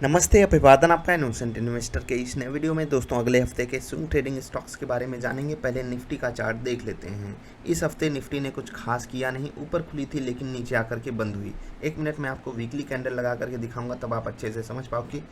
नमस्ते, अभिवादन आपका इनोसेंट इन्वेस्टर के इस नए वीडियो में। दोस्तों, अगले हफ्ते के स्विंग ट्रेडिंग स्टॉक्स के बारे में जानेंगे। पहले निफ्टी का चार्ट देख लेते हैं। इस हफ्ते निफ्टी ने कुछ खास किया नहीं, ऊपर खुली थी लेकिन नीचे आकर के बंद हुई। एक मिनट में आपको वीकली कैंडल लगा करके दिखाऊंगा, तब आप अच्छे से समझ पाओगे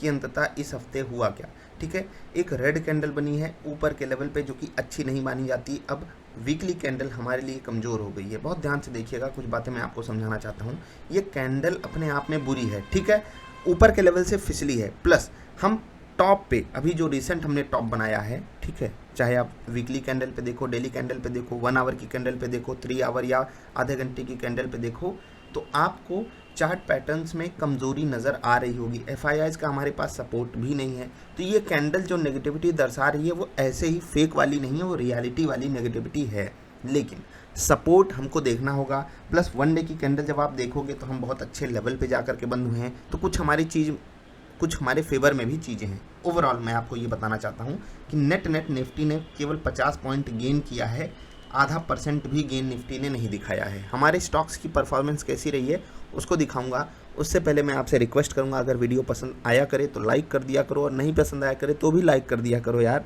कि अंततः इस हफ्ते हुआ क्या। ठीक है, एक रेड कैंडल बनी है ऊपर के लेवल पे, जो कि अच्छी नहीं मानी जाती। अब वीकली कैंडल हमारे लिए कमज़ोर हो गई है। बहुत ध्यान से देखिएगा, कुछ बातें मैं आपको समझाना चाहता हूँ। ये कैंडल अपने आप में बुरी है, ठीक है, ऊपर के लेवल से फिसली है। प्लस हम टॉप पे अभी जो रिसेंट हमने टॉप बनाया है, ठीक है, चाहे आप वीकली कैंडल पे देखो, डेली कैंडल पे देखो, 1 आवर की कैंडल पे देखो, 3 आवर या आधे घंटे की कैंडल पे देखो, तो आपको चार्ट पैटर्न्स में कमज़ोरी नज़र आ रही होगी। एफआईआईज का हमारे पास सपोर्ट भी नहीं है। तो ये कैंडल जो नेगेटिविटी दर्शा रही है वो ऐसे ही फेक वाली नहीं है, वो रियलिटी वाली नेगेटिविटी है। लेकिन सपोर्ट हमको देखना होगा। प्लस 1 डे की कैंडल जब आप देखोगे तो हम बहुत अच्छे लेवल पे जा कर के बंद हुए हैं। तो कुछ हमारे फेवर में भी चीज़ें हैं। ओवरऑल मैं आपको ये बताना चाहता हूँ कि नेट निफ्टी ने केवल 50 पॉइंट गेन किया है, आधा % भी गेन निफ्टी ने नहीं दिखाया है। हमारे स्टॉक्स की परफॉर्मेंस कैसी रही है उसको दिखाऊंगा। उससे पहले मैं आपसे रिक्वेस्ट करूंगा, अगर वीडियो पसंद आया करे तो लाइक कर दिया करो, और नहीं पसंद आया करे तो भी लाइक कर दिया करो यार।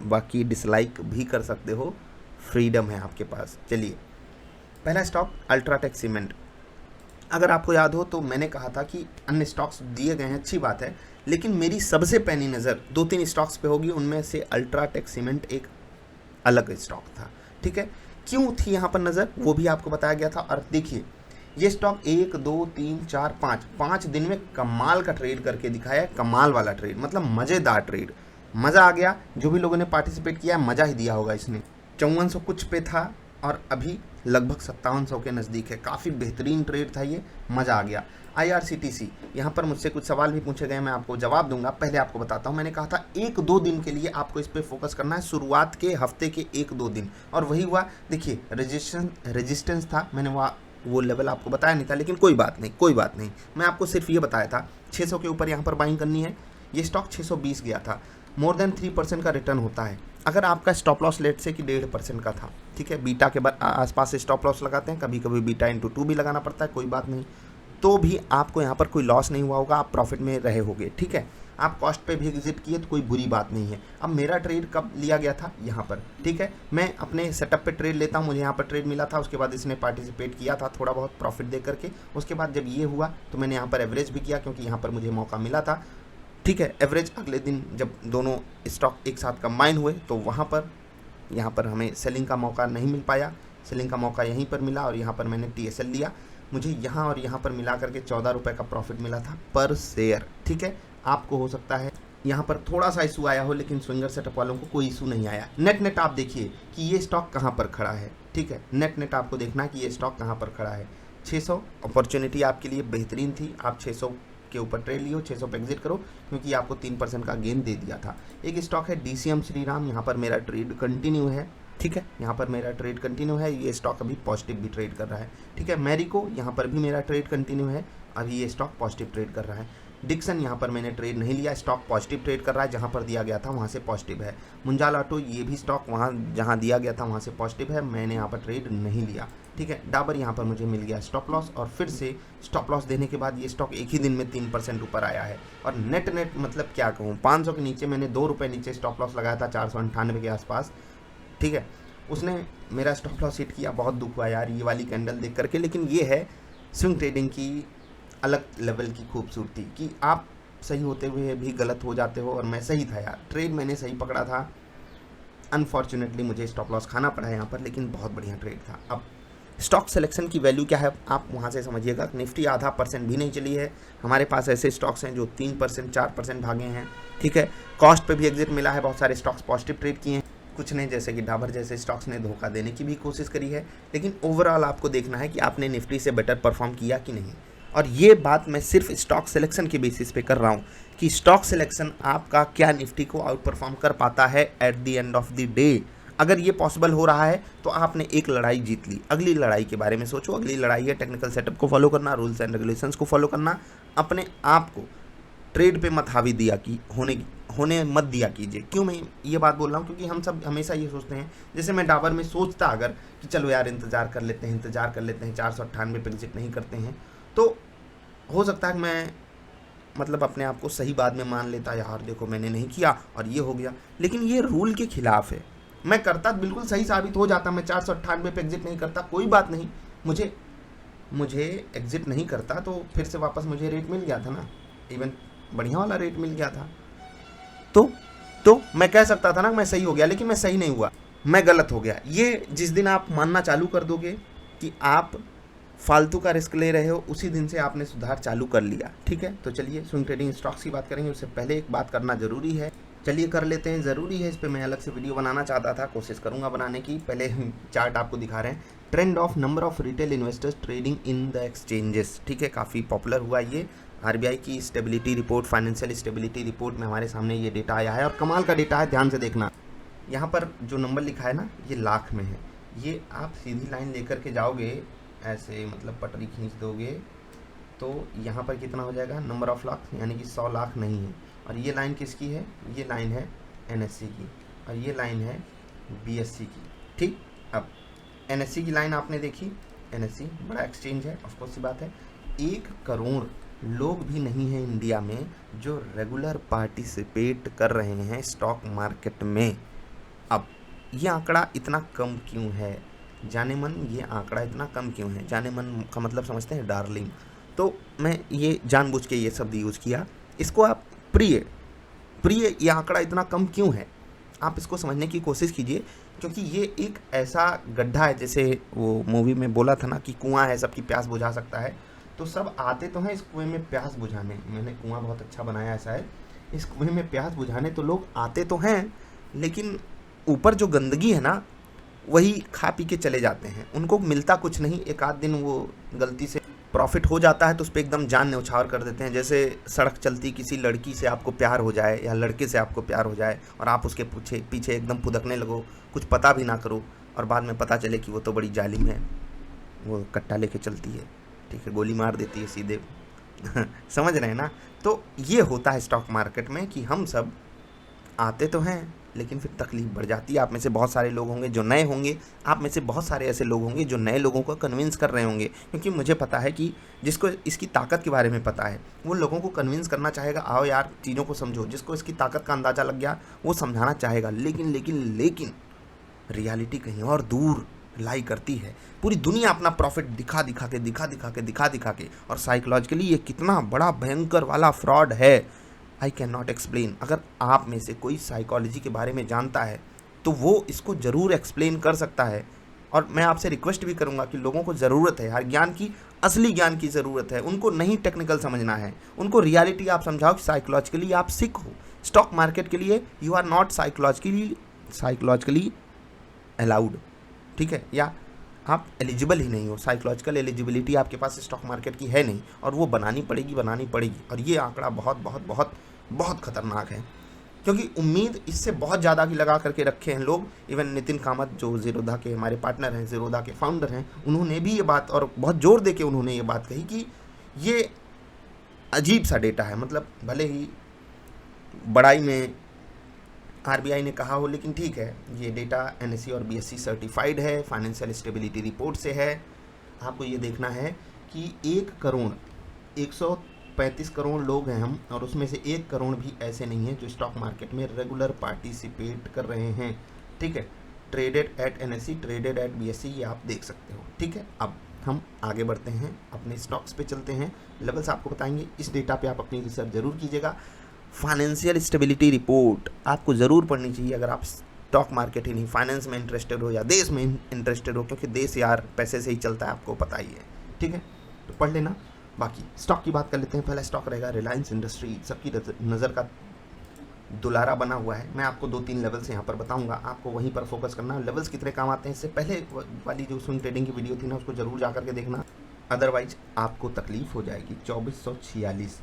बाकी डिसलाइक भी कर सकते हो, फ्रीडम है आपके पास। चलिए, पहला स्टॉक अल्ट्राटेक सीमेंट। अगर आपको याद हो तो मैंने कहा था कि अन्य स्टॉक्स दिए गए हैं, अच्छी बात है, लेकिन मेरी सबसे पैनी नज़र 2-3 स्टॉक्स पे होगी। उनमें से अल्ट्राटेक सीमेंट एक अलग स्टॉक था। ठीक है, क्यों थी यहाँ पर नज़र वो भी आपको बताया गया था। और देखिए, ये स्टॉक 1 2 3 4 5 दिन में कमाल का ट्रेड करके दिखाया है। कमाल वाला ट्रेड मतलब मज़ेदार ट्रेड, मज़ा आ गया। जो भी लोगों ने पार्टिसिपेट किया मज़ा ही दिया होगा इसने। 5400 कुछ पे था और अभी लगभग 5700 के नज़दीक है। काफ़ी बेहतरीन ट्रेड था ये, मज़ा आ गया। IRCTC, यहाँ पर मुझसे कुछ सवाल भी पूछे गए, मैं आपको जवाब दूंगा। पहले आपको बताता हूँ, मैंने कहा था 1-2 दिन के लिए आपको इस पर फोकस करना है, शुरुआत के हफ्ते के 1-2 दिन, और वही हुआ। देखिए, रेजिस्टेंस था, मैंने वो लेवल आपको बताया नहीं था, लेकिन कोई बात नहीं, मैं आपको सिर्फ ये बताया था 600 के ऊपर यहाँ पर बाइंग करनी है। ये स्टॉक 620 गया था, मोर देन 3% का रिटर्न होता है। अगर आपका स्टॉप लॉस लेट से कि 1.5% का था, ठीक है, बीटा के आसपास से स्टॉप लॉस लगाते हैं, कभी कभी बीटा इंटू 2 भी लगाना पड़ता है, कोई बात नहीं, तो भी आपको यहाँ पर कोई लॉस नहीं हुआ होगा, आप प्रॉफिट में रहे होगे। ठीक है, आप कॉस्ट पे भी एग्जिट किए तो कोई बुरी बात नहीं है। अब मेरा ट्रेड कब लिया गया था, यहाँ पर, ठीक है, मैं अपने सेटअप पे ट्रेड लेता हूँ, मुझे यहाँ पर ट्रेड मिला था, उसके बाद इसने पार्टिसिपेट किया था थोड़ा बहुत प्रॉफिट दे करके। उसके बाद जब ये हुआ तो मैंने यहाँ पर एवरेज भी किया, क्योंकि यहाँ पर मुझे मौका मिला था। ठीक है, एवरेज अगले दिन जब दोनों स्टॉक एक साथ कंबाइन हुए तो यहाँ पर हमें सेलिंग का मौका नहीं मिल पाया। सेलिंग का मौका यहीं पर मिला और यहाँ पर मैंने TSL लिया। मुझे यहाँ और यहाँ पर मिला करके 14 रुपये का प्रॉफिट मिला था पर शेयर। ठीक है, आपको हो सकता है यहाँ पर थोड़ा सा इशू आया हो, लेकिन स्विंगर सेटअप वालों को कोई इशू नहीं आया। नेट आप देखिए कि ये स्टॉक कहाँ पर खड़ा है। ठीक है, नेट आपको देखना है कि ये स्टॉक कहाँ पर खड़ा है। 600 अपॉर्चुनिटी आपके लिए बेहतरीन थी, आप 600 के ऊपर ट्रेड लियो, 600 पे एग्जिट करो, क्योंकि आपको 3% का गेन दे दिया था। एक स्टॉक है DCM श्रीराम, यहाँ पर मेरा ट्रेड कंटिन्यू है। ठीक है, यहाँ पर मेरा ट्रेड कंटिन्यू है, ये स्टॉक अभी पॉजिटिव भी ट्रेड कर रहा है। ठीक है, मैरिको, यहाँ पर भी मेरा ट्रेड कंटिन्यू है, अभी ये स्टॉक पॉजिटिव ट्रेड कर रहा है। डिक्सन, यहाँ पर मैंने ट्रेड नहीं लिया, स्टॉक पॉजिटिव ट्रेड कर रहा है, जहाँ पर दिया गया था वहाँ से पॉजिटिव है। मुंजाल ऑटो, ये भी स्टॉक वहाँ जहाँ दिया गया था वहाँ से पॉजिटिव है, मैंने यहाँ पर ट्रेड नहीं लिया। ठीक है, डाबर, यहाँ पर मुझे मिल गया स्टॉप लॉस, और फिर से स्टॉप लॉस देने के बाद ये स्टॉक एक ही दिन में 3% ऊपर आया है। और नेट मतलब क्या कहूँ, 500 के नीचे मैंने 2 रुपये नीचे स्टॉप लॉस लगाया था, 498 के आसपास। ठीक है, उसने मेरा स्टॉप लॉस हिट किया, बहुत दुख हुआ यार ये वाली कैंडल देख करके। लेकिन ये है स्विंग ट्रेडिंग की अलग लेवल की खूबसूरती, कि आप सही होते हुए भी गलत हो जाते हो, और मैं सही था यार, ट्रेड मैंने सही पकड़ा था। अनफॉर्चुनेटली मुझे स्टॉप लॉस खाना पड़ा यहाँ पर, लेकिन बहुत बढ़िया ट्रेड था। अब स्टॉक सिलेक्शन की वैल्यू क्या है आप वहाँ से समझिएगा। निफ्टी आधा % भी नहीं चली है, हमारे पास ऐसे स्टॉक्स हैं जो 3% 4% भागे हैं। ठीक है, कॉस्ट पे भी एग्जिट मिला है, बहुत सारे स्टॉक्स पॉजिटिव ट्रेड किए हैं, कुछ ने जैसे कि डाबर जैसे स्टॉक्स ने धोखा देने की भी कोशिश करी है। लेकिन ओवरऑल आपको देखना है कि आपने निफ्टी से बेटर परफॉर्म किया कि नहीं। और ये बात मैं सिर्फ स्टॉक सिलेक्शन के बेसिस पे कर रहा हूँ कि स्टॉक सिलेक्शन आपका क्या निफ्टी को आउट परफॉर्म कर पाता है at the end of the day. अगर ये पॉसिबल हो रहा है तो आपने एक लड़ाई जीत ली। अगली लड़ाई के बारे में सोचो, अगली लड़ाई है टेक्निकल सेटअप को फॉलो करना, रूल्स एंड रेगुलेशंस को फॉलो करना, अपने आप को ट्रेड पे मत हावी दिया कि होने मत दिया कीजिए। क्यों मैं ये बात बोल रहा हूँ, क्योंकि हम सब हमेशा ये सोचते हैं, जैसे मैं डाबर में सोचता अगर कि चलो यार इंतज़ार कर लेते हैं, 498 पे एग्जिट नहीं करते हैं, तो हो सकता है कि मैं मतलब अपने आप को सही बाद में मान लेता, यार देखो मैंने नहीं किया और ये हो गया, लेकिन ये रूल के खिलाफ है। मैं करता बिल्कुल सही साबित हो जाता, मैं 498 पे एग्जिट नहीं करता, कोई बात नहीं, मुझे एग्जिट नहीं करता तो फिर से वापस मुझे रेट मिल गया था ना, इवन बढ़िया वाला रेट मिल गया था। तो मैं कह सकता था ना मैं सही हो गया, लेकिन मैं सही नहीं हुआ, मैं गलत हो गया। ये जिस दिन आप मानना चालू कर दोगे कि आप फालतू का रिस्क ले रहे हो, उसी दिन से आपने सुधार चालू कर लिया। ठीक है, तो चलिए स्विंग ट्रेडिंग स्टॉक्स की बात करेंगे। उससे पहले एक बात करना ज़रूरी है, चलिए कर लेते हैं, ज़रूरी है। इस पर मैं अलग से वीडियो बनाना चाहता था, कोशिश करूंगा बनाने की। पहले चार्ट आपको दिखा रहे हैं, trend of number of retail investors trading in the exchanges. ठीक है, काफ़ी पॉपुलर हुआ ये। आरबीआई की stability report, financial stability report में हमारे सामने ये डेटा आया है और कमाल का डेटा है, ध्यान से देखना। यहाँ पर जो नंबर लिखा है ना, ये लाख में है। ये आप सीधी लाइन लेकर के जाओगे ऐसे, मतलब पटरी खींच दोगे तो यहाँ पर कितना हो जाएगा, नंबर ऑफ लाख, यानी कि 100 लाख नहीं है। और ये लाइन किसकी है, ये लाइन है एनएससी की, और ये लाइन है बीएससी की। ठीक, अब एनएससी की लाइन आपने देखी, एनएससी बड़ा एक्सचेंज है, ऑफकोर्स सी बात है। 1 करोड़ लोग भी नहीं हैं इंडिया में जो रेगुलर पार्टिसिपेट कर रहे हैं स्टॉक मार्केट में। अब ये आंकड़ा इतना कम क्यों है, जाने मन, ये आंकड़ा इतना कम क्यों है? जाने मन का मतलब समझते हैं डार्लिंग। तो मैं ये जानबूझ के ये शब्द यूज़ किया, इसको आप प्रिय, ये आंकड़ा इतना कम क्यों है, आप इसको समझने की कोशिश कीजिए। क्योंकि ये एक ऐसा गड्ढा है, जैसे वो मूवी में बोला था ना कि कुआं है सबकी प्यास बुझा सकता है, तो सब आते तो हैं इस कुएं में प्यास बुझाने, मैंने कुआं बहुत अच्छा बनाया ऐसा है, इस कुएं में प्यास बुझाने तो लोग आते तो हैं, लेकिन ऊपर जो गंदगी है ना वही खा पी के चले जाते हैं, उनको मिलता कुछ नहीं। एक आध दिन वो गलती से प्रॉफिट हो जाता है तो उस पर एकदम जान न्यौछावर कर देते हैं। जैसे सड़क चलती किसी लड़की से आपको प्यार हो जाए या लड़के से आपको प्यार हो जाए और आप उसके पीछे एकदम फुदकने लगो, कुछ पता भी ना करो, और बाद में पता चले कि वो तो बड़ी जालिम है, वो कट्टा लेके चलती है, ठीक है, गोली मार देती है सीधे समझ रहे हैं ना? तो ये होता है स्टॉक मार्केट में कि हम सब आते तो हैं लेकिन फिर तकलीफ बढ़ जाती है। आप में से बहुत सारे लोग होंगे जो नए होंगे, आप में से बहुत सारे ऐसे लोग होंगे जो नए लोगों को कन्विंस कर रहे होंगे, क्योंकि मुझे पता है कि जिसको इसकी ताकत के बारे में पता है वो लोगों को कन्विंस करना चाहेगा, आओ यार चीज़ों को समझो। जिसको इसकी ताकत का अंदाज़ा लग गया वो समझाना चाहेगा, लेकिन रियलिटी कहीं और दूर लाई करती है। पूरी दुनिया अपना प्रॉफिट दिखा दिखा के और साइकोलॉजिकली ये कितना बड़ा भयंकर वाला फ्रॉड है, आई कैन नॉट एक्सप्लेन। अगर आप में से कोई साइकोलॉजी के बारे में जानता है तो वो इसको ज़रूर एक्सप्लेन कर सकता है। और मैं आपसे रिक्वेस्ट भी करूंगा कि लोगों को ज़रूरत है यार ज्ञान की, असली ज्ञान की ज़रूरत है। उनको नहीं टेक्निकल समझना है, उनको रियलिटी आप समझाओ कि साइकोलॉजिकली आप सिक हो। स्टॉक मार्केट के लिए you are not psychologically allowed, ठीक है, या आप एलिजिबल ही नहीं हो। साइकोलॉजिकल एलिजिबिलिटी आपके पास स्टॉक मार्केट की है नहीं, और वो बनानी पड़ेगी। और ये आंकड़ा बहुत खतरनाक है, क्योंकि उम्मीद इससे बहुत ज़्यादा की लगा करके रखे हैं लोग। इवन नितिन कामत जो ज़ीरोधा के हमारे पार्टनर हैं, ज़ीरोधा के फाउंडर हैं, उन्होंने भी ये बात और बहुत जोर दे के उन्होंने ये बात कही कि ये अजीब सा डेटा है। मतलब भले ही बड़ाई में आरबीआई ने कहा हो, लेकिन ठीक है, ये डेटा एनएससी और बीएससी सर्टिफाइड है, फाइनेंशियल स्टेबिलिटी रिपोर्ट से है। आपको ये देखना है कि 1 करोड़ 135 करोड़ लोग हैं हम, और उसमें से 1 करोड़ भी ऐसे नहीं हैं जो स्टॉक मार्केट में रेगुलर पार्टिसिपेट कर रहे हैं। ठीक है, traded at NSC, traded at BSC, ये आप देख सकते हो। ठीक है, अब हम आगे बढ़ते हैं, अपने स्टॉक्स पे चलते हैं, लेवल्स आपको बताएंगे। इस डेटा पे आप अपनी रिसर्च जरूर कीजिएगा। फाइनेंशियल स्टेबिलिटी रिपोर्ट आपको ज़रूर पढ़नी चाहिए अगर आप स्टॉक मार्केट ही नहीं, फाइनेंस में इंटरेस्टेड हो या देश में इंटरेस्टेड हो, क्योंकि देश यार पैसे से ही चलता है, आपको पता ही है। ठीक है, तो पढ़ लेना। बाकी स्टॉक की बात कर लेते हैं। पहला स्टॉक रहेगा रिलायंस इंडस्ट्री, सबकी नज़र का दुलारा बना हुआ है। मैं आपको 2-3 लेवल्स यहाँ पर बताऊंगा, आपको वहीं पर फोकस करना। लेवल्स कितने काम आते हैं, इससे पहले वाली जो स्विंग ट्रेडिंग की वीडियो थी ना, उसको जरूर जा करके देखना, अदरवाइज आपको तकलीफ हो जाएगी। 2446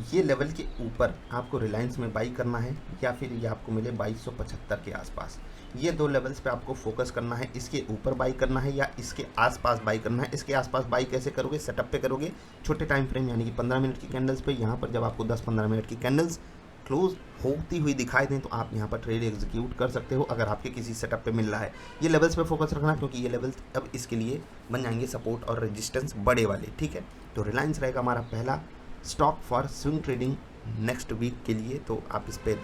ये लेवल के ऊपर आपको रिलायंस में बाई करना है, या फिर ये आपको मिले 2275 के आसपास। ये 2 लेवल्स पे आपको फोकस करना है। इसके ऊपर बाई करना है या इसके आसपास बाई करना है। इसके आसपास बाई कैसे करोगे, सेटअप पे करोगे, छोटे टाइम फ्रेम यानी कि 15 मिनट की कैंडल्स पे। यहाँ पर जब आपको 10-15 मिनट की कैंडल्स क्लोज होती हुई दिखाई दें तो आप यहाँ पर ट्रेड एग्जीक्यूट कर सकते हो, अगर आपके किसी सेटअप पे मिल रहा है। ये लेवल्स पे फोकस रखना, क्योंकि ये लेवल्स अब इसके लिए बन जाएंगे सपोर्ट और रेजिस्टेंस बड़े वाले। ठीक है, तो रिलायंस रहेगा हमारा पहला stock for swing trading next week के लिए, तो आप इस पर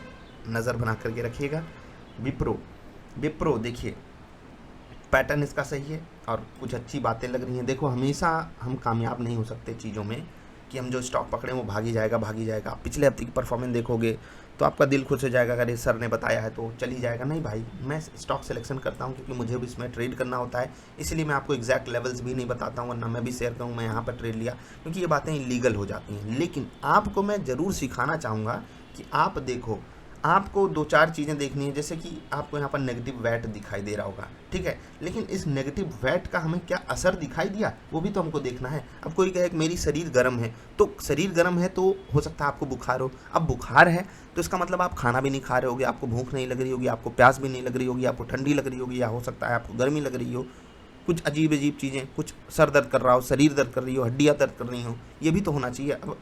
नज़र बना करके रखिएगा। विप्रो देखिए पैटर्न इसका सही है और कुछ अच्छी बातें लग रही हैं। देखो हमेशा हम कामयाब नहीं हो सकते चीज़ों में कि हम जो स्टॉक पकड़ें वो भागी जाएगा। आप पिछले हफ्ते की परफॉर्मेंस देखोगे तो आपका दिल खुश हो जाएगा, अगर ये सर ने बताया है तो चल ही जाएगा। नहीं भाई, मैं स्टॉक सिलेक्शन करता हूँ क्योंकि मुझे भी इसमें ट्रेड करना होता है, इसलिए मैं आपको एग्जैक्ट लेवल्स भी नहीं बताता हूँ, वरना मैं भी शेयर करूँ मैं यहाँ पर ट्रेड लिया, क्योंकि ये बातें इलीगल हो जाती हैं। लेकिन आपको मैं ज़रूर सिखाना चाहूँगा कि आप देखो, आपको 2-4 चीज़ें देखनी है। जैसे कि आपको यहाँ पर नेगेटिव वैट दिखाई दे रहा होगा, ठीक है, लेकिन इस नेगेटिव वैट का हमें क्या असर दिखाई दिया वो भी तो हमको देखना है। अब कोई कहे कि मेरी शरीर गर्म है, तो शरीर गर्म है तो हो सकता है आपको बुखार हो। अब बुखार है तो इसका मतलब आप खाना भी नहीं खा रहे होगे, आपको भूख नहीं लग रही होगी, आपको प्यास भी नहीं लग रही होगी, आपको ठंडी लग रही होगी, या हो सकता है आपको गर्मी लग रही हो, कुछ अजीब चीज़ें, कुछ सर दर्द कर रहा हो, शरीर दर्द कर रही हो, हड्डियाँ दर्द कर रही हो, ये भी तो होना चाहिए। अब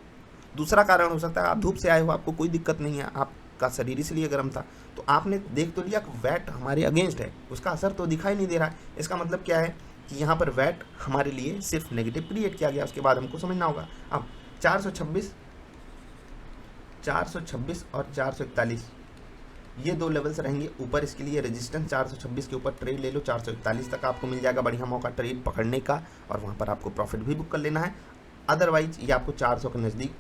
दूसरा कारण हो सकता है आप धूप से आए हो, आपको कोई दिक्कत नहीं है, आपका शरीर इसलिए गर्म था, तो आपने देख तो लिया कि वैट हमारे अगेंस्ट है, उसका असर तो दिखाई नहीं दे रहा है। इसका मतलब क्या है कि यहाँ पर वैट हमारे लिए सिर्फ नेगेटिव क्रिएट किया गया, उसके बाद हमको समझना होगा। अब 426 और 441 ये 2 लेवल्स रहेंगे ऊपर, इसके लिए रेजिस्टेंस 426 के ऊपर ट्रेड ले लो, 441 तक आपको मिल जाएगा बढ़िया मौका ट्रेड पकड़ने का, और वहाँ पर आपको प्रॉफिट भी बुक कर लेना है। अदरवाइज ये आपको 400 के नज़दीक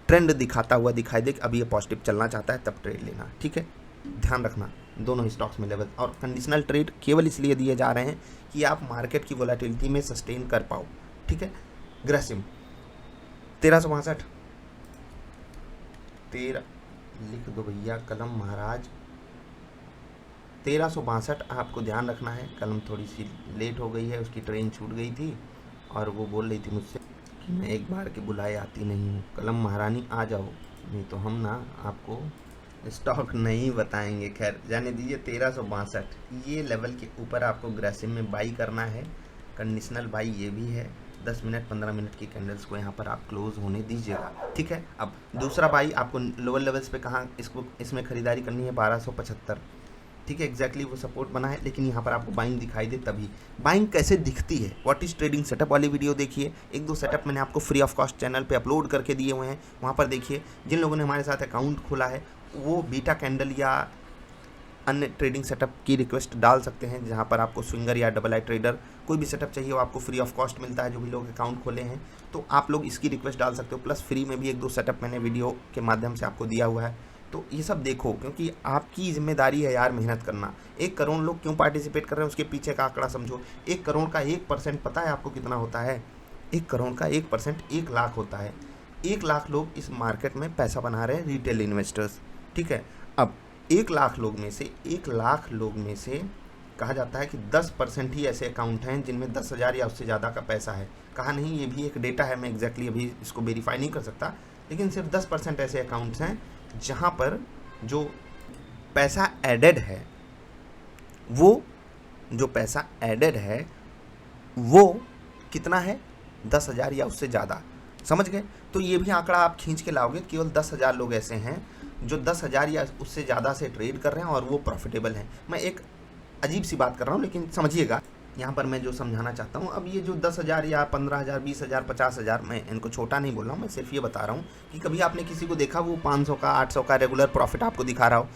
ट्रेंड दिखाता हुआ दिखाई दे, अभी ये पॉजिटिव चलना चाहता है तब ट्रेड लेना, ठीक है। ध्यान रखना दोनों ही स्टॉक्स में लेवल, और कंडीशनल ट्रेड केवल इसलिए दिए जा रहे हैं कि आप मार्केट की वोलेटिलिटी में सस्टेन कर पाओ, ठीक है। ग्रेसिम 1362 लिख दो भैया कलम महाराज, 1362 आपको ध्यान रखना है। कलम थोड़ी सी लेट हो गई है, उसकी ट्रेन छूट गई थी और वो बोल रही थी मुझसे कि मैं एक बार के बुलाए आती नहीं हूँ। कलम महारानी आ जाओ, नहीं तो हम ना आपको स्टॉक नहीं बताएंगे। खैर जाने दीजिए। 1362 ये लेवल के ऊपर आपको ग्रेसिम में बाई करना है, कंडीशनल बाई ये भी है। 10 मिनट 15 मिनट की कैंडल्स को यहाँ पर आप क्लोज होने दीजिएगा, ठीक है। अब दूसरा बाई आपको लोअर लेवल्स पे कहाँ इसमें खरीदारी करनी है, 1275, ठीक है। एग्जैक्टली वो सपोर्ट बना है, लेकिन यहाँ पर आपको बाइंग दिखाई दे तभी। बाइंग कैसे दिखती है, व्हाट इज ट्रेडिंग सेटअप वाली वीडियो देखिए, 1-2 सेटअप मैंने आपको फ्री ऑफ कॉस्ट चैनल पे अपलोड करके दिए हुए हैं, वहाँ पर देखिए। जिन लोगों ने हमारे साथ अकाउंट खोला है वो बीटा कैंडल या अन्य ट्रेडिंग सेटअप की रिक्वेस्ट डाल सकते हैं, जहाँ पर आपको स्विंगर या डबल आई ट्रेडर कोई भी सेटअप चाहिए वो आपको फ्री ऑफ कॉस्ट मिलता है। जो भी लोग अकाउंट खोले हैं तो आप लोग इसकी रिक्वेस्ट डाल सकते हो, प्लस फ्री में भी 1-2 सेटअप मैंने वीडियो के माध्यम से आपको दिया हुआ है। तो ये सब देखो, क्योंकि आपकी जिम्मेदारी है यार मेहनत करना। 1 करोड़ लोग क्यों पार्टिसिपेट कर रहे हैं उसके पीछे का आंकड़ा समझो। 1 करोड़ का 1% पता है आपको कितना होता है? 1 करोड़ का 1% 1 लाख होता है। 1 लाख लोग इस मार्केट में पैसा बना रहे हैं, रिटेल इन्वेस्टर्स, ठीक है। अब 1 लाख लोग में से कहा जाता है कि 10% ही ऐसे अकाउंट हैं जिनमें 10,000 या उससे ज़्यादा का पैसा है। कहा नहीं, ये भी एक डेटा है, मैं एग्जैक्टली अभी इसको वेरीफाई नहीं कर सकता, लेकिन सिर्फ 10% ऐसे अकाउंट्स हैं जहाँ पर जो पैसा एडेड है वो कितना है, 10,000 या उससे ज़्यादा, समझ गए। तो ये भी आंकड़ा आप खींच के लाओगे, केवल 10,000 लोग ऐसे हैं जो 10,000 या उससे ज़्यादा से ट्रेड कर रहे हैं और वो प्रॉफिटेबल हैं। मैं एक अजीब सी बात कर रहा हूँ, लेकिन समझिएगा यहाँ पर मैं जो समझाना चाहता हूँ। अब ये जो 10,000 या 15,000, 20,000, 50,000, मैं इनको छोटा नहीं बोल रहा हूँ, मैं सिर्फ ये बता रहा हूँ कि कभी आपने किसी को देखा वो 500 का 800 का रेगुलर प्रॉफिट आपको दिखा रहा हो,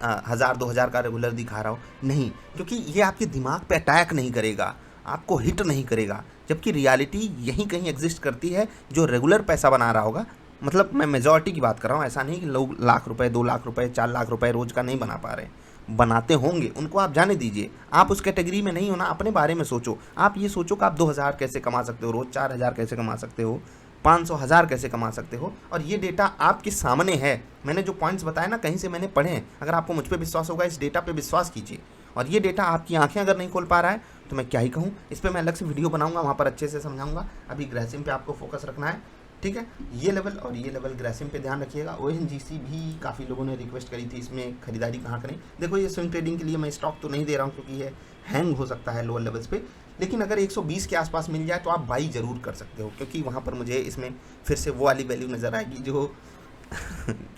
1,000-2,000 का रेगुलर दिखा रहा हो? नहीं, क्योंकि ये आपके दिमाग पे अटैक नहीं करेगा, आपको हिट नहीं करेगा। जबकि रियलिटी यहीं कहीं एग्जिस्ट करती है। जो रेगुलर पैसा बना रहा होगा, मतलब मैं मेजॉरिटी की बात कर रहा हूँ, ऐसा नहीं कि लोग लाख रुपए, 2 लाख रुपए, 4 लाख रुपए रोज़ का नहीं बना पा रहे, बनाते होंगे, उनको आप जाने दीजिए। आप उस कैटेगरी में नहीं हो ना, अपने बारे में सोचो। आप ये सोचो कि आप 2,000 कैसे कमा सकते हो रोज़, 4,000 कैसे कमा सकते हो, 500, 1,000 कैसे कमा सकते हो, और ये डेटा आपके सामने है। मैंने जो पॉइंट्स बताए ना, कहीं से मैंने पढ़े हैं। अगर आपको मुझ पर विश्वास होगा, इस डेटा पर विश्वास कीजिए। और ये डेटा आपकी आंखें अगर नहीं खोल पा रहा है तो मैं क्या ही कहूँ। इस पर मैं अलग से वीडियो बनाऊंगा, वहाँ पर अच्छे से समझाऊंगा। अभी ग्रेसिम पे आपको फोकस रखना है, ठीक है। ये लेवल और ये लेवल ग्रेसिम पे ध्यान रखिएगा। ONGC भी काफ़ी लोगों ने रिक्वेस्ट करी थी, इसमें खरीदारी कहाँ करें। देखो ये स्विंग ट्रेडिंग के लिए मैं स्टॉक तो नहीं दे रहा हूँ, क्योंकि ये हैंग हो सकता है लोअर लेवल्स पे, लेकिन अगर 120 के आसपास मिल जाए तो आप बाई ज़रूर कर सकते हो, क्योंकि वहाँ पर मुझे इसमें फिर से वो वाली वैल्यू नज़र आएगी जो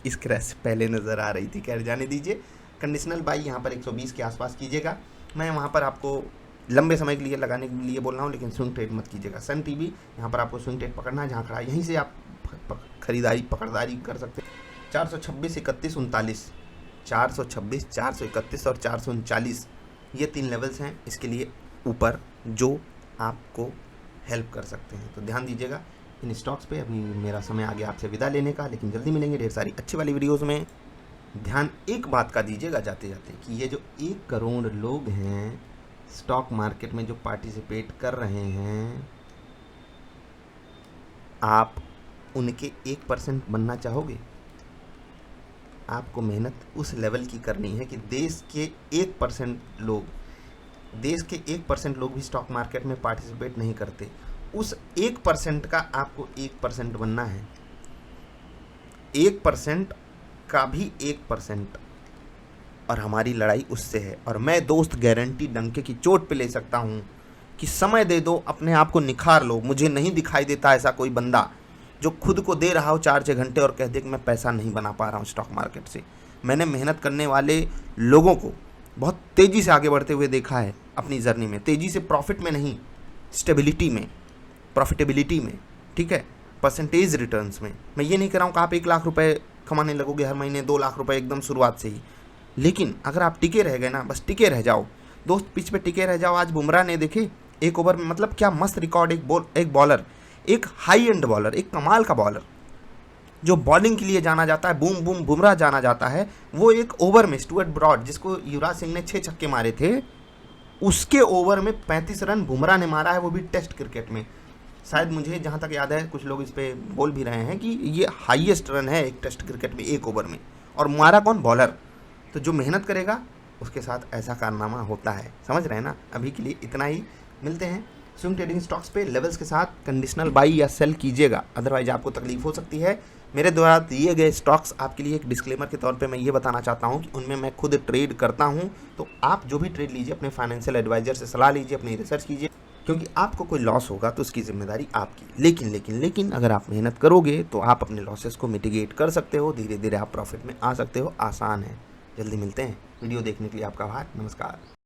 इस क्रैश से पहले नज़र आ रही थी। खैर जाने दीजिए। कंडीशनल बाई यहाँ पर 120 के आसपास कीजिएगा। मैं वहाँ पर आपको लंबे समय के लिए लगाने के लिए बोल रहा हूँ, लेकिन स्विंग ट्रेड मत कीजिएगा। सन टीवी यहाँ पर आपको स्विंग ट्रेड पकड़ना है, जहाँ खड़ा है यहीं से आप खरीदारी पकड़दारी कर सकते हैं। 426, 31, 39, 426, 431 और 439 ये 3 लेवल्स हैं इसके लिए ऊपर जो आपको हेल्प कर सकते हैं। तो ध्यान दीजिएगा इन स्टॉक्स पे। अभी मेरा समय आ गया आपसे विदा लेने का, लेकिन जल्दी मिलेंगे ढेर सारी अच्छी वाली वीडियोस में। ध्यान एक बात का दीजिएगा जाते जाते कि ये जो 1 करोड़ लोग हैं स्टॉक मार्केट में जो पार्टिसिपेट कर रहे हैं, आप उनके 1% बनना चाहोगे? आपको मेहनत उस लेवल की करनी है कि देश के 1% लोग भी स्टॉक मार्केट में पार्टिसिपेट नहीं करते, उस 1% का आपको 1% बनना है। 1% का भी 1%, और हमारी लड़ाई उससे है। और मैं दोस्त गारंटी डंके की चोट पे ले सकता हूँ कि समय दे दो, अपने आप को निखार लो। मुझे नहीं दिखाई देता ऐसा कोई बंदा जो खुद को दे रहा हो 4-6 घंटे और कह दे कि मैं पैसा नहीं बना पा रहा हूँ स्टॉक मार्केट से। मैंने मेहनत करने वाले लोगों को बहुत तेज़ी से आगे बढ़ते हुए देखा है अपनी जर्नी में। तेज़ी से प्रॉफिट में नहीं, स्टेबिलिटी में, प्रॉफिटेबिलिटी में, ठीक है, परसेंटेज रिटर्न्स में। मैं ये नहीं कह रहा हूँ कि आप 1 लाख रुपए कमाने लगोगे हर महीने, 2 लाख रुपए एकदम शुरुआत से ही। लेकिन अगर आप टिके रह गए ना, बस टिके रह जाओ दोस्त, पिच पे टिके रह जाओ। आज बुमराह ने देखे 1 ओवर में मतलब क्या मस्त रिकॉर्ड, एक बॉलर, एक हाई एंड बॉलर, एक कमाल का बॉलर जो बॉलिंग के लिए जाना जाता है, बूम बूम बुमराह जाना जाता है, वो 1 ओवर में स्टुअर्ट ब्रॉड जिसको युवराज सिंह ने 6 छक्के मारे थे, उसके ओवर में 35 रन बुमराह ने मारा है, वो भी टेस्ट क्रिकेट में। शायद मुझे जहाँ तक याद है, कुछ लोग इस पर बोल भी रहे हैं कि ये हाईएस्ट रन है एक टेस्ट क्रिकेट में 1 ओवर में, और मारा कौन? बॉलर। तो जो मेहनत करेगा उसके साथ ऐसा कारनामा होता है, समझ रहे हैं ना। अभी के लिए इतना ही, मिलते हैं स्विंग ट्रेडिंग स्टॉक्स पे। लेवल्स के साथ कंडीशनल बाई या सेल कीजिएगा, अदरवाइज आपको तकलीफ हो सकती है। मेरे द्वारा दिए गए स्टॉक्स आपके लिए एक डिस्क्लेमर के तौर पे मैं ये बताना चाहता हूँ कि उनमें मैं खुद ट्रेड करता हूँ। तो आप जो भी ट्रेड लीजिए अपने फाइनेंशियल एडवाइजर से सलाह लीजिए, अपनी रिसर्च कीजिए, क्योंकि आपको कोई लॉस होगा तो उसकी जिम्मेदारी आपकी। लेकिन अगर आप मेहनत करोगे तो आप अपने लॉसेस को मिटिगेट कर सकते हो, धीरे धीरे आप प्रॉफिट में आ सकते हो। आसान है। जल्दी मिलते हैं। वीडियो देखने के लिए आपका आभार। नमस्कार।